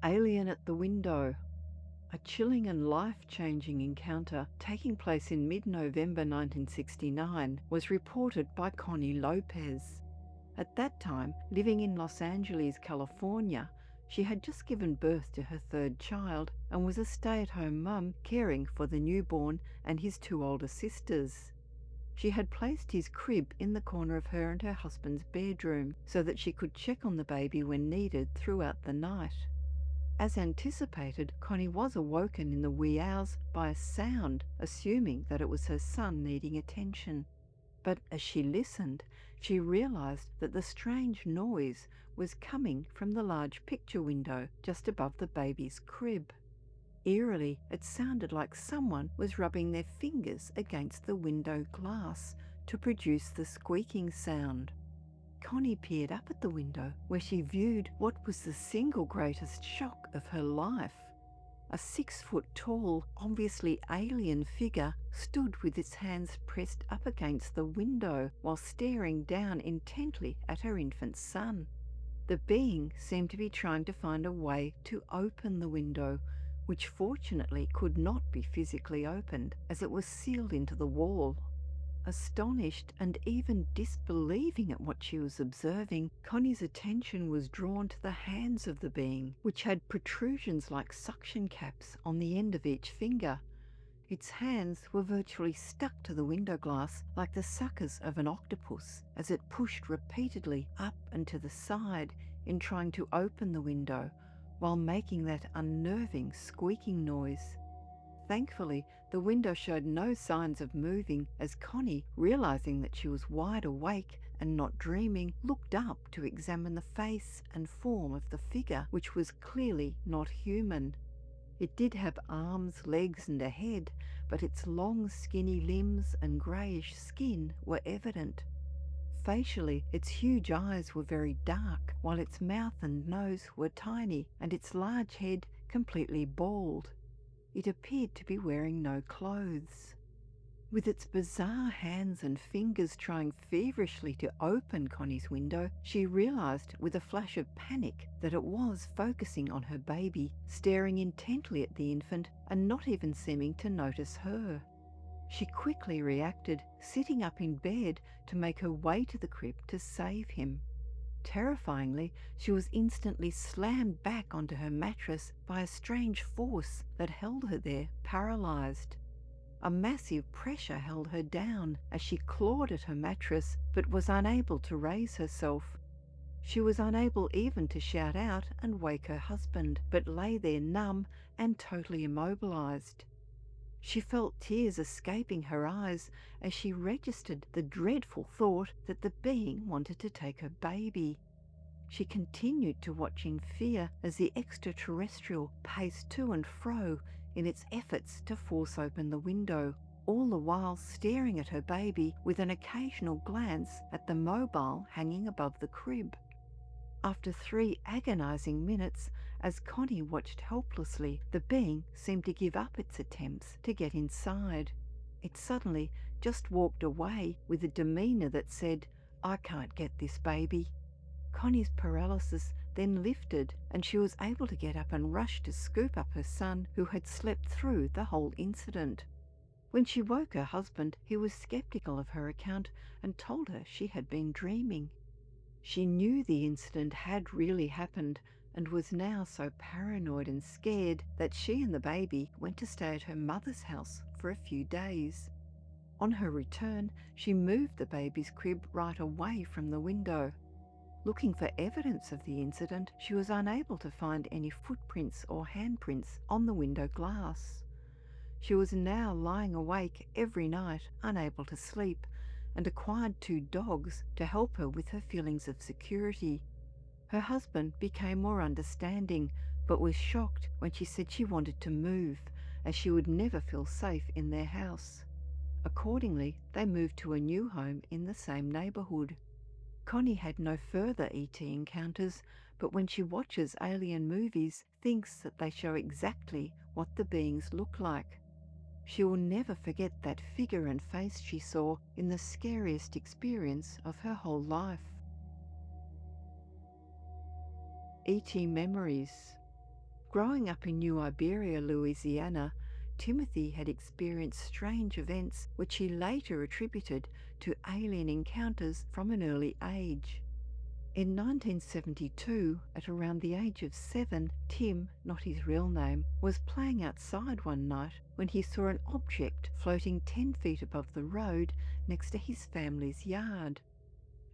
Alien at the Window. A chilling and life-changing encounter taking place in mid-November 1969 was reported by Connie Lopez. At that time, living in Los Angeles, California, she had just given birth to her third child and was a stay-at-home mum caring for the newborn and his two older sisters. She had placed his crib in the corner of her and her husband's bedroom so that she could check on the baby when needed throughout the night. As anticipated, Connie was awoken in the wee hours by a sound, assuming that it was her son needing attention. But as she listened, she realised that the strange noise was coming from the large picture window just above the baby's crib. Eerily, it sounded like someone was rubbing their fingers against the window glass to produce the squeaking sound. Connie peered up at the window, where she viewed what was the single greatest shock of her life. A 6-foot-tall, obviously alien figure stood with its hands pressed up against the window while staring down intently at her infant son. The being seemed to be trying to find a way to open the window, which fortunately could not be physically opened as it was sealed into the wall. Astonished and even disbelieving at what she was observing, Connie's attention was drawn to the hands of the being, which had protrusions like suction caps on the end of each finger. Its hands were virtually stuck to the window glass like the suckers of an octopus as it pushed repeatedly up and to the side in trying to open the window, while making that unnerving squeaking noise. Thankfully, the window showed no signs of moving as Connie, realising that she was wide awake and not dreaming, looked up to examine the face and form of the figure, which was clearly not human. It did have arms, legs and a head, but its long skinny limbs and greyish skin were evident. Facially, its huge eyes were very dark, while its mouth and nose were tiny and its large head completely bald. It appeared to be wearing no clothes. With its bizarre hands and fingers trying feverishly to open Connie's window, she realised with a flash of panic that it was focusing on her baby, staring intently at the infant and not even seeming to notice her. She quickly reacted, sitting up in bed to make her way to the crib to save him. Terrifyingly, she was instantly slammed back onto her mattress by a strange force that held her there, paralysed. A massive pressure held her down as she clawed at her mattress but was unable to raise herself. She was unable even to shout out and wake her husband, but lay there numb and totally immobilised. She felt tears escaping her eyes as she registered the dreadful thought that the being wanted to take her baby. She continued to watch in fear as the extraterrestrial paced to and fro in its efforts to force open the window, all the while staring at her baby with an occasional glance at the mobile hanging above the crib. After 3 agonising minutes, as Connie watched helplessly, the being seemed to give up its attempts to get inside. It suddenly just walked away with a demeanour that said, "I can't get this baby." Connie's paralysis then lifted and she was able to get up and rush to scoop up her son, who had slept through the whole incident. When she woke her husband, he was sceptical of her account and told her she had been dreaming. She knew the incident had really happened and was now so paranoid and scared that she and the baby went to stay at her mother's house for a few days. On her return, she moved the baby's crib right away from the window. Looking for evidence of the incident, she was unable to find any footprints or handprints on the window glass. She was now lying awake every night, unable to sleep, and acquired 2 dogs to help her with her feelings of security. Her husband became more understanding, but was shocked when she said she wanted to move, as she would never feel safe in their house. Accordingly, they moved to a new home in the same neighbourhood. Connie had no further ET encounters, but when she watches alien movies, thinks that they show exactly what the beings look like. She will never forget that figure and face she saw in the scariest experience of her whole life. ET Memories. Growing up in New Iberia, Louisiana, Timothy had experienced strange events which he later attributed to alien encounters from an early age. In 1972, at around the age of 7, Tim, not his real name, was playing outside one night when he saw an object floating 10 feet above the road next to his family's yard.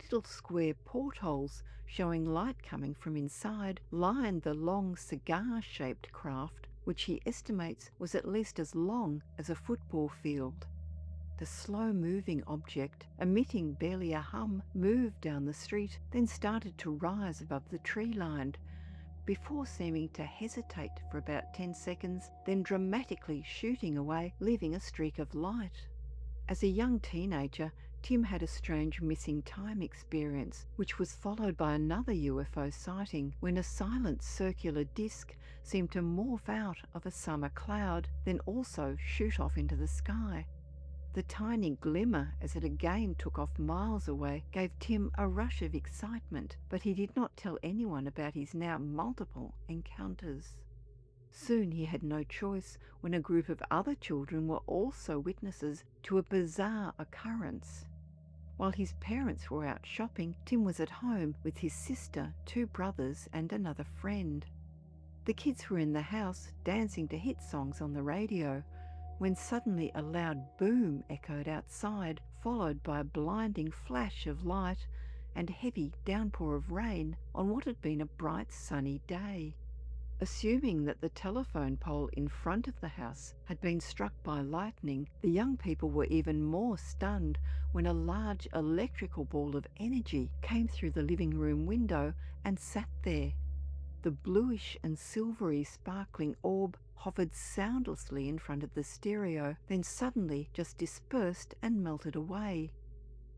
Little square portholes showing light coming from inside lined the long cigar-shaped craft, which he estimates was at least as long as a football field. The slow-moving object, emitting barely a hum, moved down the street, then started to rise above the tree line, before seeming to hesitate for about 10 seconds, then dramatically shooting away, leaving a streak of light. As a young teenager, Tim had a strange missing time experience, which was followed by another UFO sighting when a silent circular disc seemed to morph out of a summer cloud, then also shoot off into the sky. The tiny glimmer, as it again took off miles away, gave Tim a rush of excitement, but he did not tell anyone about his now multiple encounters. Soon he had no choice when a group of other children were also witnesses to a bizarre occurrence. While his parents were out shopping, Tim was at home with his sister, 2 brothers, and another friend. The kids were in the house, dancing to hit songs on the radio, when suddenly a loud boom echoed outside, followed by a blinding flash of light and heavy downpour of rain on what had been a bright sunny day. Assuming that the telephone pole in front of the house had been struck by lightning, the young people were even more stunned when a large electrical ball of energy came through the living room window and sat there. The bluish and silvery sparkling orb hovered soundlessly in front of the stereo, then suddenly just dispersed and melted away.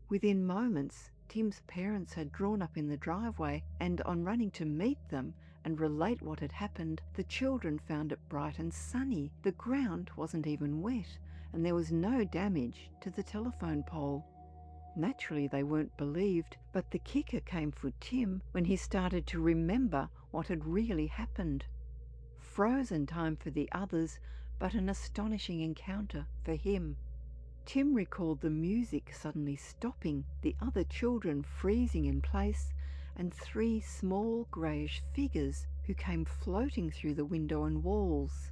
Within moments, Tim's parents had drawn up in the driveway, and on running to meet them and relate what had happened, the children found it bright and sunny. The ground wasn't even wet, and there was no damage to the telephone pole. Naturally, they weren't believed, but the kicker came for Tim when he started to remember what had really happened. Frozen time for the others, but an astonishing encounter for him. Tim recalled the music suddenly stopping, the other children freezing in place, and 3 small greyish figures who came floating through the window and walls.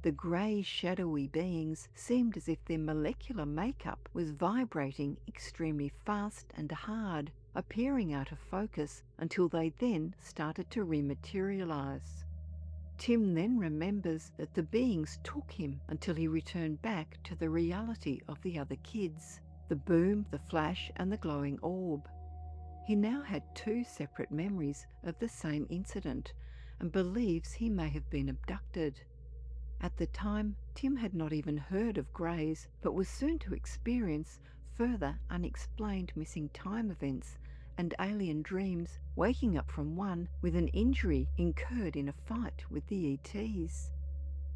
The grey, shadowy beings seemed as if their molecular makeup was vibrating extremely fast and hard, appearing out of focus until they then started to rematerialise. Tim then remembers that the beings took him until he returned back to the reality of the other kids, the boom, the flash, and the glowing orb. He now had 2 separate memories of the same incident and believes he may have been abducted. At the time, Tim had not even heard of Greys, but was soon to experience further unexplained missing time events and alien dreams, waking up from one with an injury incurred in a fight with the ETs.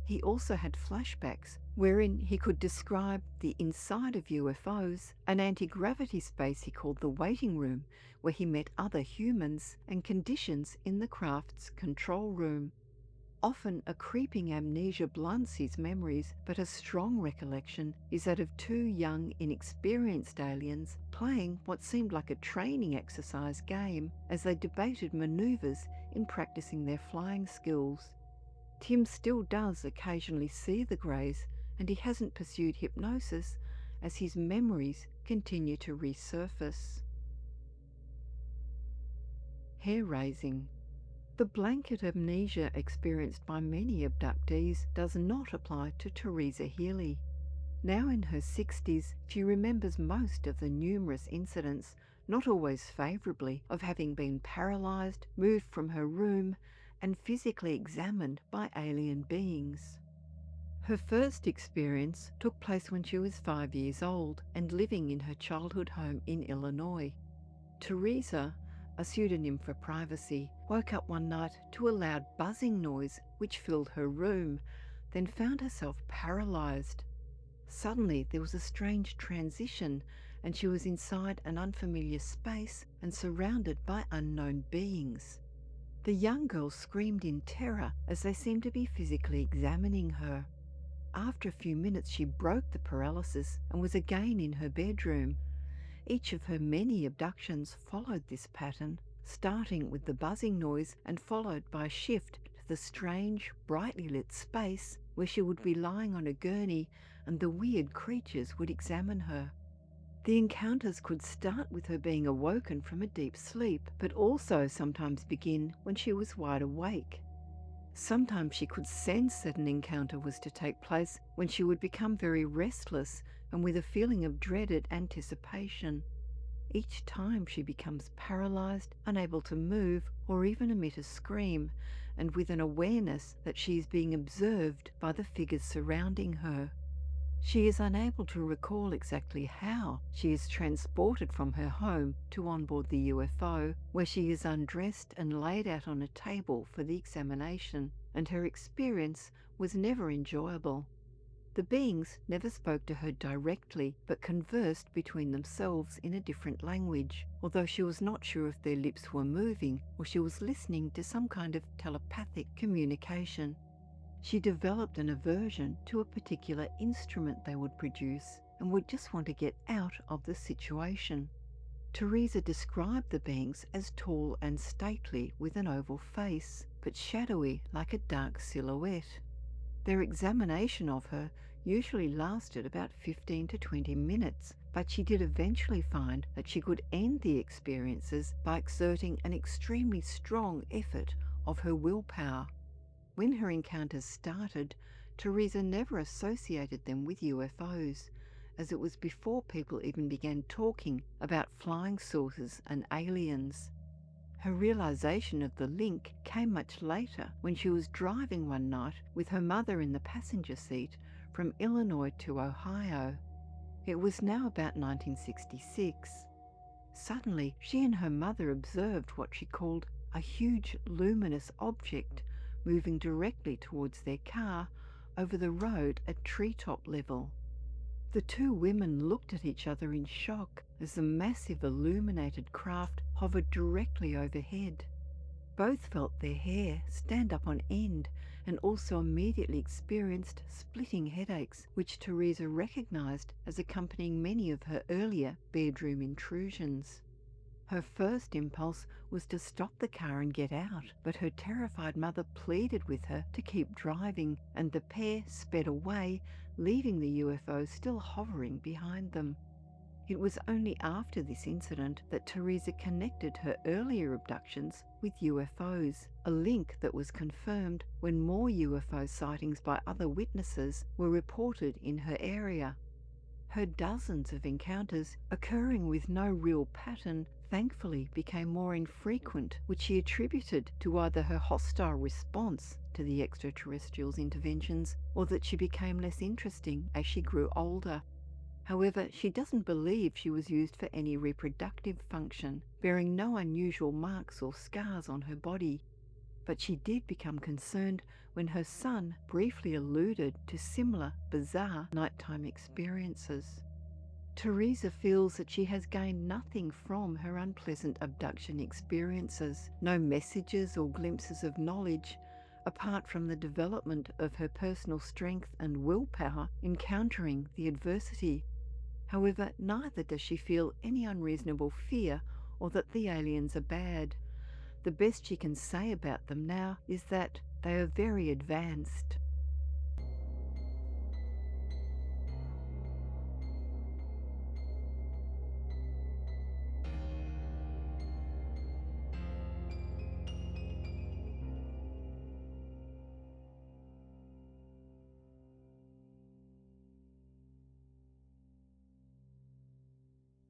He also had flashbacks wherein he could describe the inside of UFOs, an anti-gravity space he called the waiting room, where he met other humans, and conditions in the craft's control room. Often a creeping amnesia blunts his memories, but a strong recollection is that of 2 young, inexperienced aliens playing what seemed like a training exercise game as they debated manoeuvres in practicing their flying skills. Tim still does occasionally see the Greys, and he hasn't pursued hypnosis as his memories continue to resurface. Hair-raising. The blanket amnesia experienced by many abductees does not apply to Teresa Healy. Now in her 60s, she remembers most of the numerous incidents, not always favourably, of having been paralysed, moved from her room, and physically examined by alien beings. Her first experience took place when she was 5 years old and living in her childhood home in Illinois. Teresa, a pseudonym for privacy, woke up one night to a loud buzzing noise which filled her room, then found herself paralysed. Suddenly there was a strange transition, and she was inside an unfamiliar space and surrounded by unknown beings. The young girl screamed in terror as they seemed to be physically examining her. After a few minutes, she broke the paralysis and was again in her bedroom. Each of her many abductions followed this pattern, starting with the buzzing noise and followed by a shift to the strange, brightly lit space where she would be lying on a gurney and the weird creatures would examine her. The encounters could start with her being awoken from a deep sleep, but also sometimes begin when she was wide awake. Sometimes she could sense that an encounter was to take place when she would become very restless and with a feeling of dreaded anticipation. Each time she becomes paralyzed, unable to move or even emit a scream, and with an awareness that she is being observed by the figures surrounding her. She is unable to recall exactly how she is transported from her home to on board the UFO, where she is undressed and laid out on a table for the examination, and her experience was never enjoyable. The beings never spoke to her directly, but conversed between themselves in a different language, although she was not sure if their lips were moving or she was listening to some kind of telepathic communication. She developed an aversion to a particular instrument they would produce and would just want to get out of the situation. Teresa described the beings as tall and stately with an oval face, but shadowy like a dark silhouette. Their examination of her usually lasted about 15 to 20 minutes, but she did eventually find that she could end the experiences by exerting an extremely strong effort of her willpower. When her encounters started, Teresa never associated them with UFOs, as it was before people even began talking about flying saucers and aliens. Her realization of the link came much later when she was driving one night with her mother in the passenger seat from Illinois to Ohio. It was now about 1966. Suddenly, she and her mother observed what she called a huge luminous object moving directly towards their car over the road at treetop level. The two women looked at each other in shock as the massive illuminated craft hovered directly overhead. Both felt their hair stand up on end and also immediately experienced splitting headaches, which Teresa recognized as accompanying many of her earlier bedroom intrusions. Her first impulse was to stop the car and get out, but her terrified mother pleaded with her to keep driving, and the pair sped away, leaving the UFO still hovering behind them. It was only after this incident that Teresa connected her earlier abductions with UFOs, a link that was confirmed when more UFO sightings by other witnesses were reported in her area. Her dozens of encounters, occurring with no real pattern, thankfully became more infrequent, which she attributed to either her hostile response to the extraterrestrials' interventions or that she became less interesting as she grew older. However, she doesn't believe she was used for any reproductive function, bearing no unusual marks or scars on her body. But she did become concerned when her son briefly alluded to similar bizarre nighttime experiences. Teresa feels that she has gained nothing from her unpleasant abduction experiences, no messages or glimpses of knowledge, apart from the development of her personal strength and willpower in countering the adversity. However, neither does she feel any unreasonable fear or that the aliens are bad. The best she can say about them now is that they are very advanced.